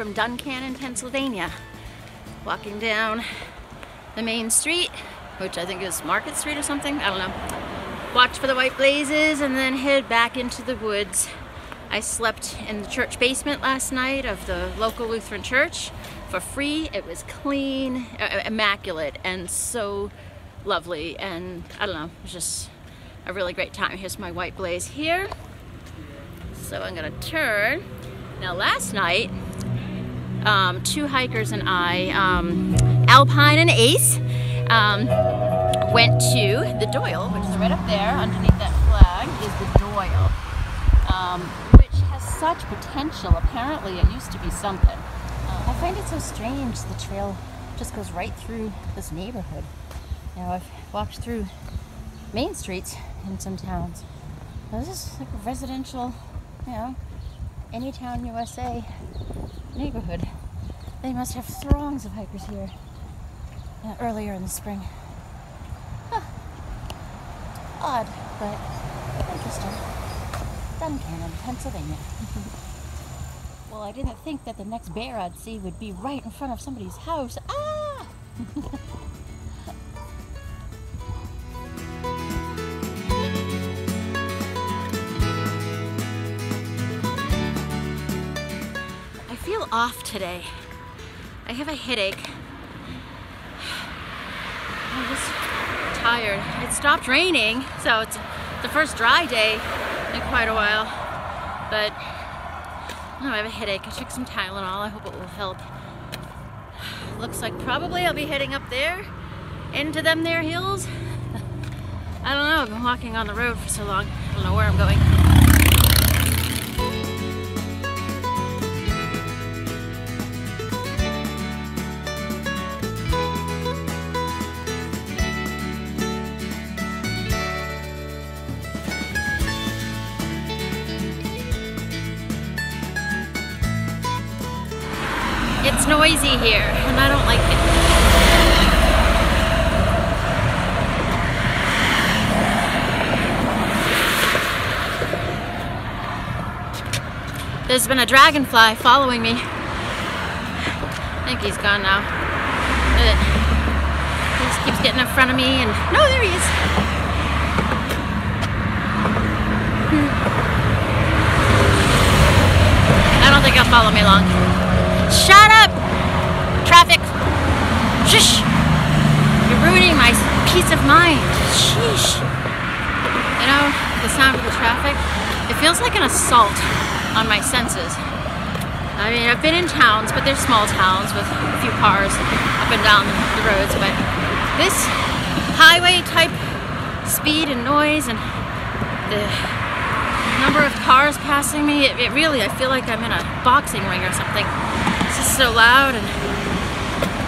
from Duncannon, Pennsylvania. Walking down the main street, which I think is Market Street or something, I don't know. Watch for the white blazes and then head back into the woods. I slept in the church basement last night of the local Lutheran church for free. It was clean, immaculate, and so lovely, and I don't know, it was just a really great time. Here's my white blaze here. So I'm gonna turn. Now last night, two hikers and I, Alpine and Ace, went to the Doyle, which is right up there underneath that flag is the Doyle, which has such potential. Apparently it used to be something. I find it so strange the trail just goes right through this neighborhood. You know, I've walked through main streets in some towns. This is like a residential, you know, any town USA neighborhood. They must have throngs of hikers here earlier in the spring. Huh. Odd, but interesting. Duncannon, Pennsylvania. Well, I didn't think that the next bear I'd see would be right in front of somebody's house. Ah! I feel off today. I have a headache. I'm just tired. It stopped raining, so it's the first dry day in quite a while. But I have a headache. I took some Tylenol. I hope it will help. Looks like probably I'll be heading up there into them there hills. I don't know. I've been walking on the road for so long. I don't know where I'm going. It's noisy here, and I don't like it. There's been a dragonfly following me. I think he's gone now. He just keeps getting in front of me, and no, there he is. I don't think he'll follow me long. Shut up! Traffic! Shush! You're ruining my peace of mind. Sheesh. You know, the sound of the traffic, it feels like an assault on my senses. I mean, I've been in towns, but they're small towns with a few cars up and down the roads, but this highway type speed and noise and the number of cars passing me, it really, I feel like I'm in a boxing ring or something. It's just so loud, and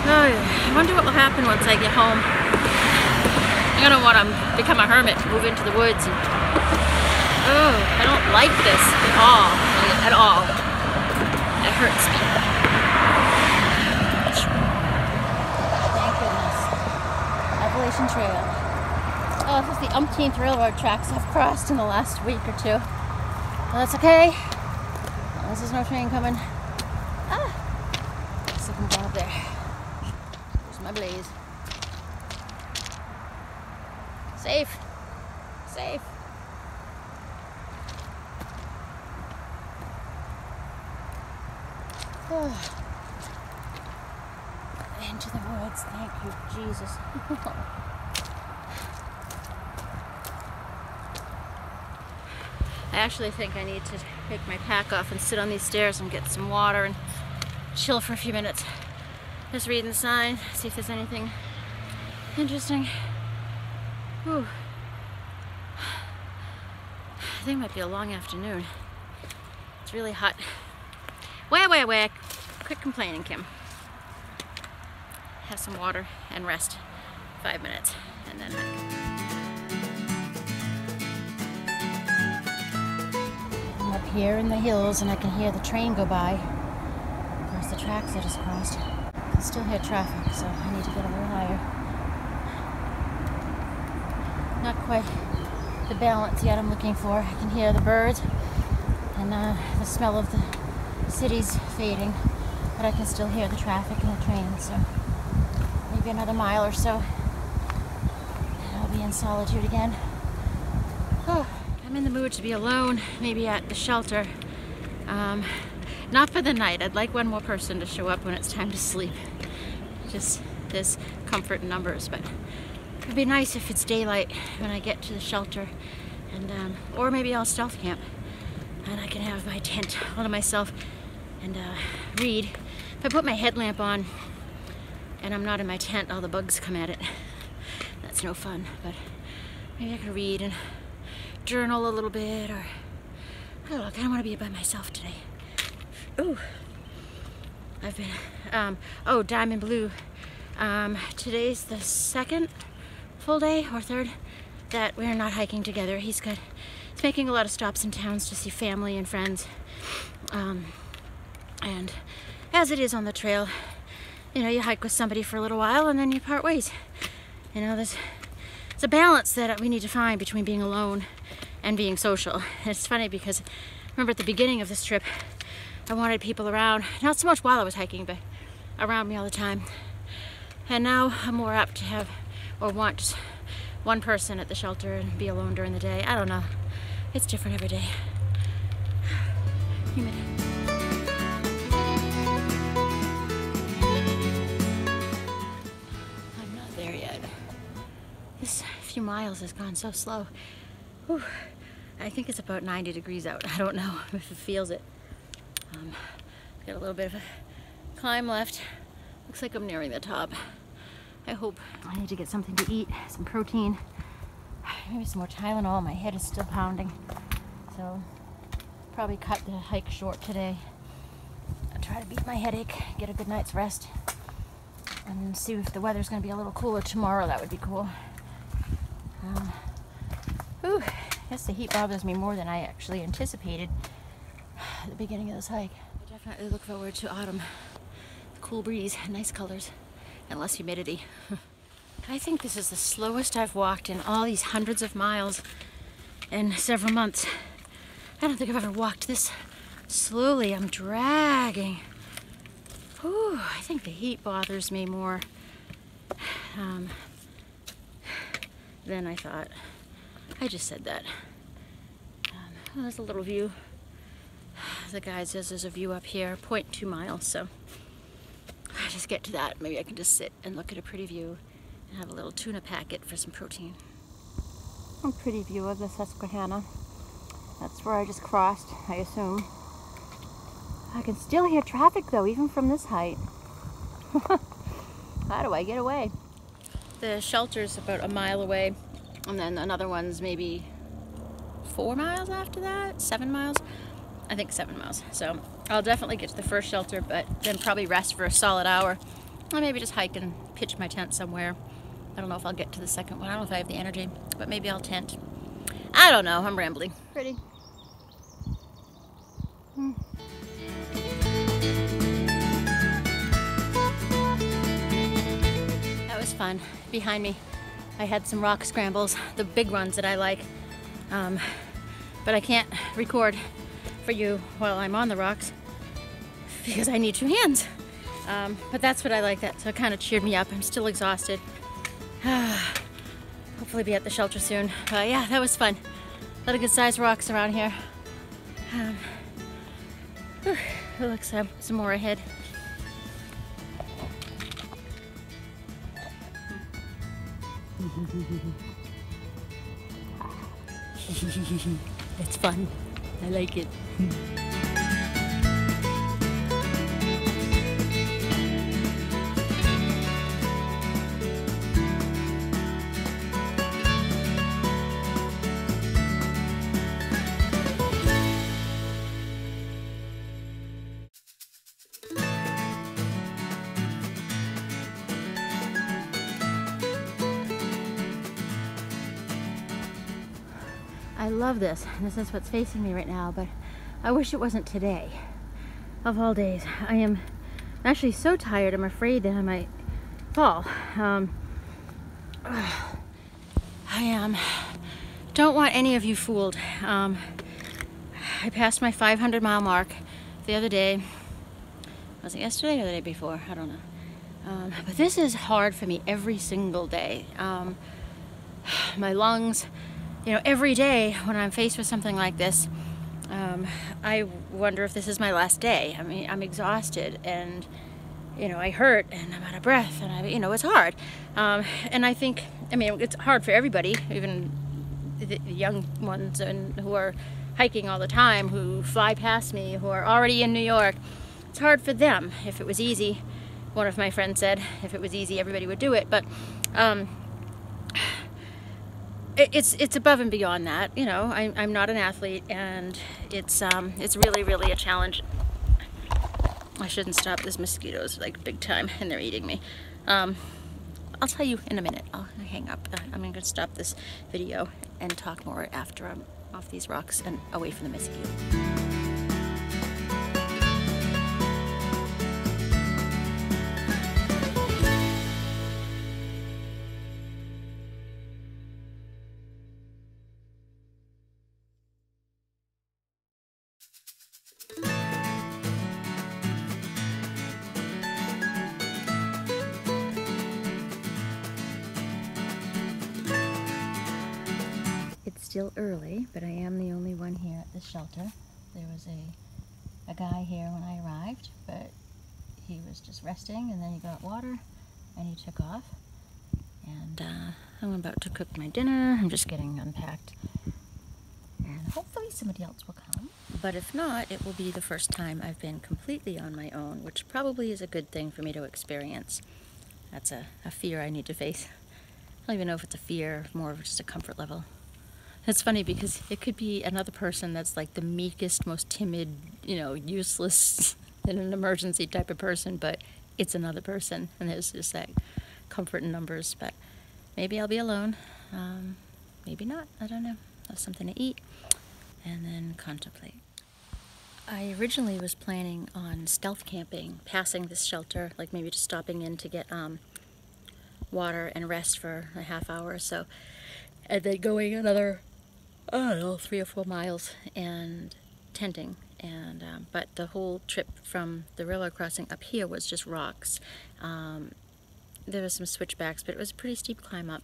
I wonder what will happen once I get home. I'm gonna want to become a hermit, move into the woods, and I don't like this at all, It hurts me. Thank goodness. Appalachian Trail. Oh, this is the umpteenth railroad tracks I've crossed in the last week or two. Well, that's okay. There's no train coming. Second job there. There's my blaze. Safe. Safe. Into the woods. Thank you, Jesus. I actually think I need to take my pack off and sit on these stairs and get some water and chill for a few minutes. Just reading the sign, see if there's anything interesting. Whew. I think it might be a long afternoon. It's really hot. Wait. Quit complaining, Kim. Have some water and rest. 5 minutes, and then I'm up here in the hills, and I can hear the train go by across the tracks I just crossed. I can still hear traffic, so I need to get a little higher. Not quite the balance yet I'm looking for. I can hear the birds and the smell of the city's fading. but I can still hear the traffic and the trains, so maybe another mile or so, and I'll be in solitude again. Oh, I'm in the mood to be alone, maybe at the shelter. Not for the night. I'd like one more person to show up when it's time to sleep. Just there's comfort in numbers, but it'd be nice if it's daylight when I get to the shelter, and or maybe I'll stealth camp and I can have my tent all to myself and read. If I put my headlamp on and I'm not in my tent, all the bugs come at it. That's no fun, but maybe I could read and journal a little bit, or I don't know, I kind of want to be by myself today. Ooh, I've been, oh, Diamond Blue. Today's the second full day or third that we're not hiking together. He's making a lot of stops in towns to see family and friends. And as it is on the trail, you know, you hike with somebody for a little while and then you part ways. You know, there's a balance that we need to find between being alone and being social. And it's funny because I remember at the beginning of this trip, I wanted people around, not so much while I was hiking, but around me all the time. And now I'm more apt to have, or want just one person at the shelter and be alone during the day. I don't know. It's different every day. I'm not there yet. This few miles has gone so slow. Whew. I think it's about 90 degrees out. I don't know if it feels it. Got a little bit of a climb left. Looks like I'm nearing the top. I hope. I need to get something to eat, some protein, maybe some more Tylenol. My head is still pounding, so probably cut the hike short today. I'll try to beat my headache, get a good night's rest, and see if the weather's going to be a little cooler tomorrow. That would be cool. I guess the heat bothers me more than I actually anticipated at the beginning of this hike. I definitely look forward to autumn. Cool breeze, nice colors, and less humidity. I think this is the slowest I've walked in all these hundreds of miles in several months. I don't think I've ever walked this slowly. I'm dragging. Whew, I think the heat bothers me more than I thought. I just said that. Oh, there's a little view. The guide says there's a view up here, 0.2 miles, so I just get to that. Maybe I can just sit and look at a pretty view and have a little tuna packet for some protein. A pretty view of the Susquehanna. That's where I just crossed, I assume. I can still hear traffic though, even from this height. How do I get away? The shelter's about a mile away, and then another one's maybe 4 miles after that, 7 miles. I think 7 miles. So I'll definitely get to the first shelter, but then probably rest for a solid hour. Or maybe just hike and pitch my tent somewhere. I don't know if I'll get to the second one. I don't know if I have the energy, but maybe I'll tent. I don't know. I'm rambling. Pretty. That was fun. Behind me, I had some rock scrambles, the big ones that I like. But I can't record for you while I'm on the rocks because I need 2 hands. But that's what I like, that, so it kind of cheered me up. I'm still exhausted. Hopefully be at the shelter soon. But yeah, that was fun. A lot of good sized rocks around here. It looks like some more ahead. It's fun. I like it. I love this. This is what's facing me right now, but I wish it wasn't today. Of all days. I am actually so tired, I'm afraid that I might fall. I don't want any of you fooled. I passed my 500-mile mark the other day. Was it yesterday or the day before? I don't know. But this is hard for me every single day. My lungs, you know, every day when I'm faced with something like this, I wonder if this is my last day. I mean, I'm exhausted and, you know, I hurt and I'm out of breath and you know, it's hard. And I think, I mean, it's hard for everybody, even the young ones and who are hiking all the time, who fly past me, who are already in New York. It's hard for them. If it was easy, one of my friends said, if it was easy, everybody would do it. But it's above and beyond that. You know, I'm not an athlete, and it's really, really a challenge. I shouldn't stop. There's mosquitoes like big time, and they're eating me. I'll tell you in a minute. I'll hang up. I'm going to stop this video and talk more after I'm off these rocks and away from the mosquito. Still early, but I am the only one here at this shelter. There was a guy here when I arrived, but he was just resting, and then he got water and he took off. And I'm about to cook my dinner. I'm just getting unpacked, and hopefully somebody else will come. But if not, it will be the first time I've been completely on my own, which probably is a good thing for me to experience. That's a fear I need to face. I don't even know if it's a fear, more of just a comfort level. It's funny because it could be another person that's like the meekest, most timid, you know, useless in an emergency type of person, but it's another person, and there's just that comfort in numbers. But maybe I'll be alone, maybe not, I don't know. Have something to eat and then contemplate. I originally was planning on stealth camping, passing this shelter, like maybe just stopping in to get water and rest for a half hour or so, and then going another, I don't know, 3 or 4 miles and tenting. And but the whole trip from the railroad crossing up here was just rocks. There was some switchbacks, but it was a pretty steep climb up,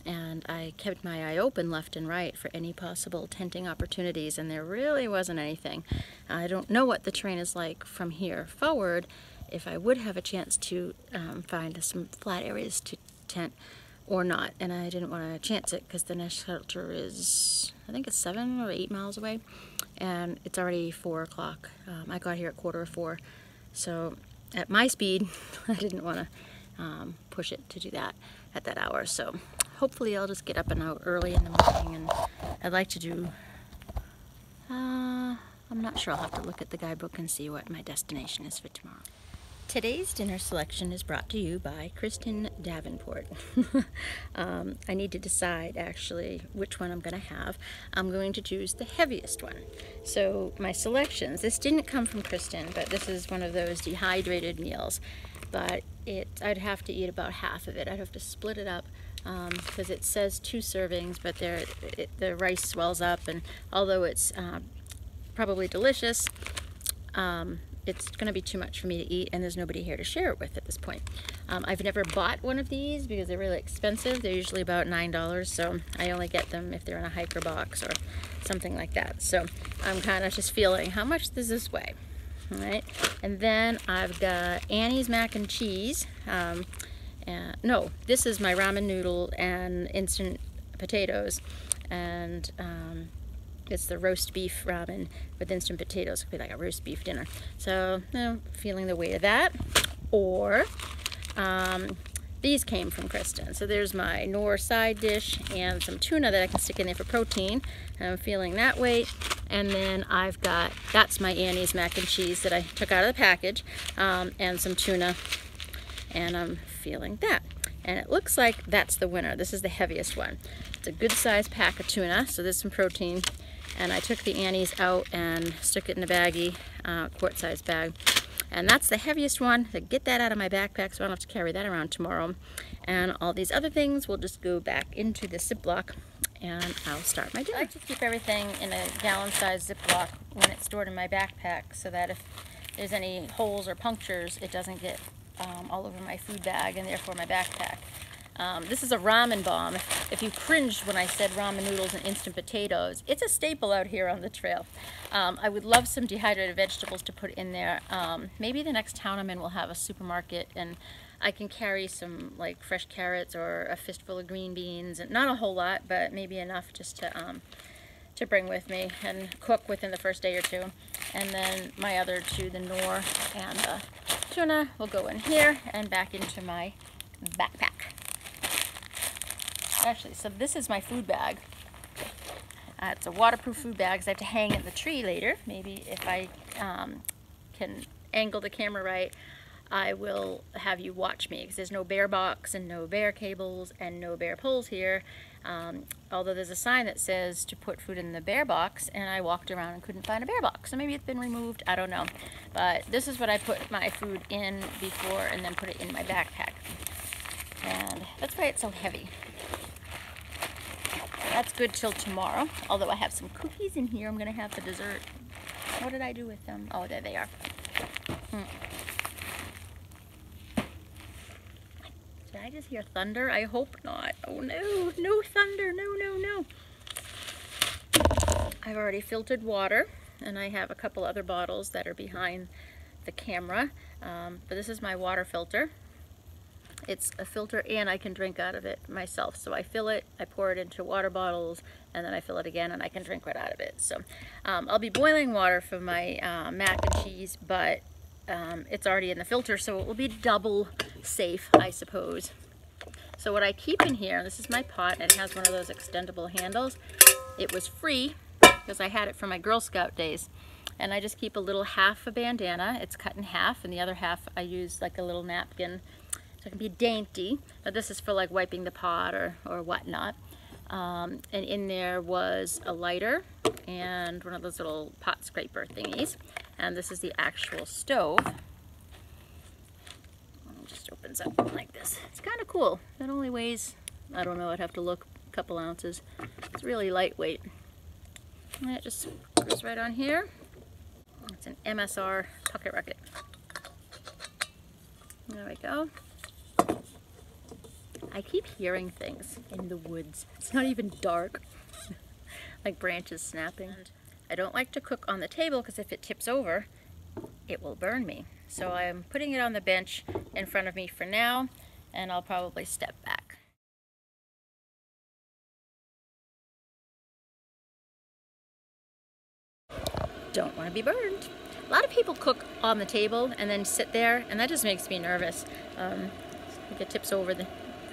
and I kept my eye open left and right for any possible tenting opportunities, and there really wasn't anything. I don't know what the terrain is like from here forward, if I would have a chance to find some flat areas to tent or not, and I didn't want to chance it because the next shelter is, I think it's 7 or 8 miles away, and it's already 4 o'clock. I got here at 3:45, so at my speed, I didn't want to push it to do that at that hour. So hopefully I'll just get up and out early in the morning, and I'd like to do, I'm not sure, I'll have to look at the guidebook and see what my destination is for tomorrow. Today's dinner selection is brought to you by Kristen Davenport. I need to decide actually which one I'm going to have. I'm going to choose the heaviest one. So my selections, this didn't come from Kristen, but this is one of those dehydrated meals. But I'd have to eat about half of it. I'd have to split it up because it says 2 servings, but the rice swells up, and although it's probably delicious, it's going to be too much for me to eat, and there's nobody here to share it with at this point. I've never bought one of these because they're really expensive. They're usually about $9, so I only get them if they're in a hiker box or something like that. So I'm kind of just feeling, how much does this weigh? All right, and then I've got Annie's mac and cheese. No, this is my ramen noodle and instant potatoes, and it's the roast beef ramen with instant potatoes. It could be like a roast beef dinner. So, you know, feeling the weight of that. Or these came from Kristen. So there's my Knorr side dish and some tuna that I can stick in there for protein. And I'm feeling that weight. And then I've got, that's my Annie's mac and cheese that I took out of the package, and some tuna. And I'm feeling that. And it looks like that's the winner. This is the heaviest one. It's a good sized pack of tuna, so there's some protein. And I took the Annie's out and stuck it in a baggie, quart-sized bag. And that's the heaviest one. To get that out of my backpack so I don't have to carry that around tomorrow. And all these other things will just go back into the Ziploc, and I'll start my dinner. I like to keep everything in a gallon-sized Ziploc when it's stored in my backpack, so that if there's any holes or punctures, it doesn't get all over my food bag and therefore my backpack. This is a ramen bomb. If you cringed when I said ramen noodles and instant potatoes, it's a staple out here on the trail. I would love some dehydrated vegetables to put in there. Maybe the next town I'm in will have a supermarket, and I can carry some like fresh carrots or a fistful of green beans, and not a whole lot, but maybe enough just to bring with me and cook within the first day or two. And then my other two, the nor and the tuna, will go in here and back into my backpack. Actually, so this is my food bag. It's a waterproof food bag, because I have to hang it in the tree later. Maybe if I can angle the camera right, I will have you watch me, because there's no bear box and no bear cables and no bear poles here. Although there's a sign that says to put food in the bear box, and I walked around and couldn't find a bear box. So maybe it's been removed, I don't know. But this is what I put my food in before, and then put it in my backpack. And that's why it's so heavy. That's good till tomorrow, although I have some cookies in here I'm going to have for dessert. What did I do with them? Oh, there they are. Did I just hear thunder? I hope not. Oh no, no thunder, no, no, no. I've already filtered water, and I have a couple other bottles that are behind the camera, but this is my water filter. It's a filter, and I can drink out of it myself. So I fill it, I pour it into water bottles, and then I fill it again, and I can drink right out of it. So I'll be boiling water for my mac and cheese, but it's already in the filter, so it will be double safe, I suppose. So what I keep in here, this is my pot, and it has one of those extendable handles. It was free because I had it from my Girl Scout days. And I just keep a little half a bandana. It's cut in half, and the other half I use like a little napkin. So it can be dainty, but this is for like wiping the pot or whatnot. And in there was a lighter and one of those little pot scraper thingies. And this is the actual stove. It just opens up like this. It's kind of cool. It only weighs, I don't know, I'd have to look, a couple ounces. It's really lightweight. And it just goes right on here. It's an MSR pocket rocket. There we go. I keep hearing things in the woods. It's not even dark. Like branches snapping. I don't like to cook on the table because if it tips over, it will burn me. So I'm putting it on the bench in front of me for now, and I'll probably step back. Don't want to be burned. A lot of people cook on the table and then sit there, and that just makes me nervous. If it tips over,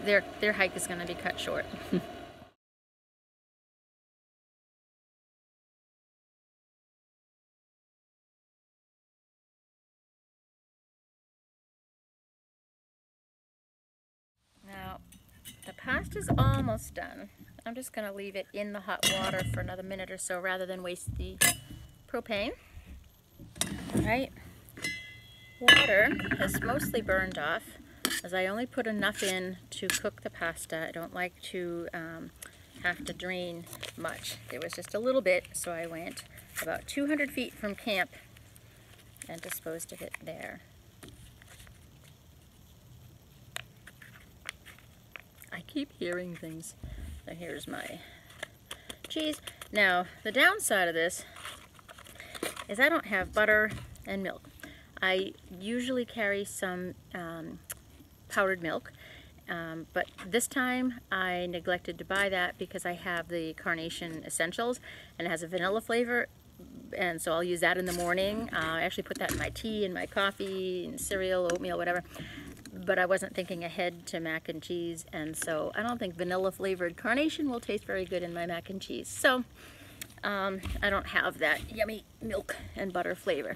their hike is going to be cut short. Now, the pasta's almost done. I'm just going to leave it in the hot water for another minute or so rather than waste the propane. Alright, water is mostly burned off as I only put enough in to cook the pasta. I don't like to have to drain much. It was just a little bit, so I went about 200 feet from camp and disposed of it there. I keep hearing things. So here's my cheese. Now, the downside of this is I don't have butter and milk. I usually carry some powdered milk, but this time I neglected to buy that because I have the Carnation Essentials, and it has a vanilla flavor, and so I'll use that in the morning. I actually put that in my tea and my coffee and cereal, oatmeal, whatever. But I wasn't thinking ahead to mac and cheese, and so I don't think vanilla flavored Carnation will taste very good in my mac and cheese. So I don't have that yummy milk and butter flavor.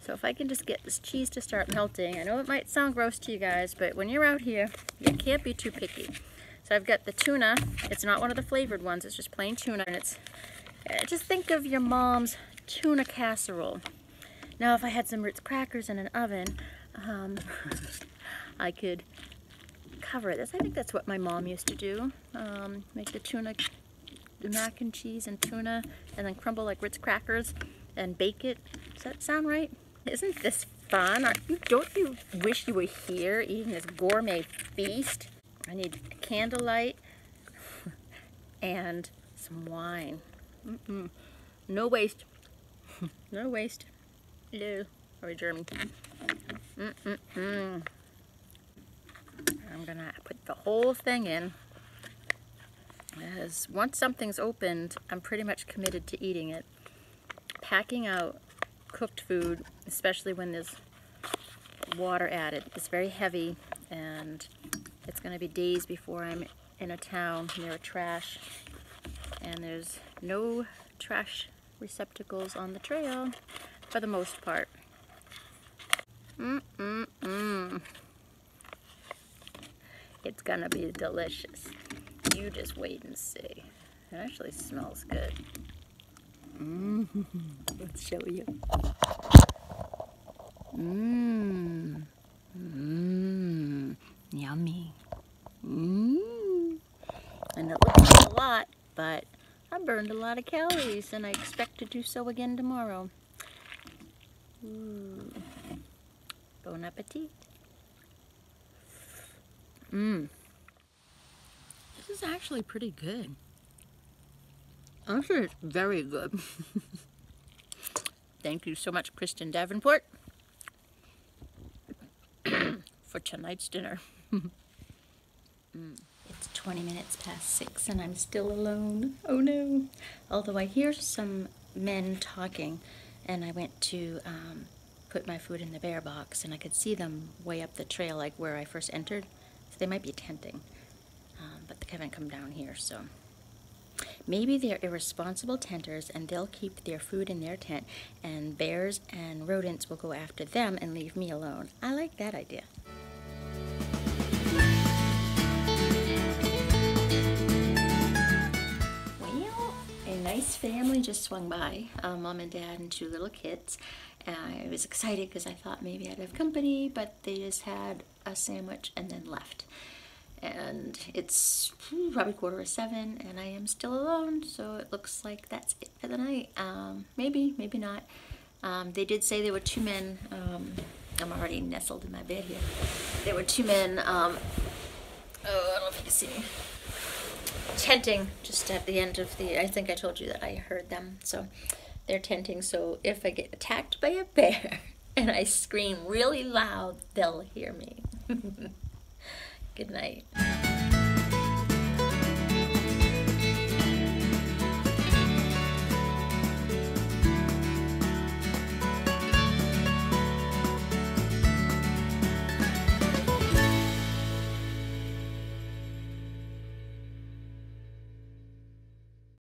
So if I can just get this cheese to start melting, I know it might sound gross to you guys, but when you're out here, you can't be too picky. So I've got the tuna. It's not one of the flavored ones, it's just plain tuna, and it's, just think of your mom's tuna casserole. Now if I had some Ritz crackers in an oven, I could cover this. I think that's what my mom used to do. Make the mac and cheese and tuna, and then crumble like Ritz crackers and bake it. Does that sound right? Isn't this fun? Don't you wish you were here eating this gourmet feast? I need candlelight and some wine. No waste. No waste. Hello. Or German. I'm gonna put the whole thing in. As once something's opened, I'm pretty much committed to eating it. Packing out cooked food, especially when there's water added, is very heavy, and it's going to be days before I'm in a town near a trash, and there's no trash receptacles on the trail for the most part. It's gonna be delicious. You just wait and see. It actually smells good. Let's show you. Yummy. And it looks like a lot, but I burned a lot of calories, and I expect to do so again tomorrow. Bon appetit. This is actually pretty good. Actually, it's very good. Thank you so much, Kristen Davenport, for tonight's dinner. It's 20 minutes past 6 and I'm still alone. Oh no. Although I hear some men talking, and I went to put my food in the bear box, and I could see them way up the trail, like where I first entered. So they might be tenting, but they haven't come down here, so maybe they're irresponsible tenters and they'll keep their food in their tent, and bears and rodents will go after them and leave me alone. I like that idea. Well, a nice family just swung by, mom and dad and 2 little kids. I was excited because I thought maybe I'd have company, but they just had a sandwich and then left. And it's probably 6:45, and I am still alone, so it looks like that's it for the night. Maybe not. They did say there were 2 men. I'm already nestled in my bed here. There were 2 men, I don't know if you can see me, tenting just at the end of I think I told you that I heard them. So they're tenting, so if I get attacked by a bear and I scream really loud, they'll hear me. Good night.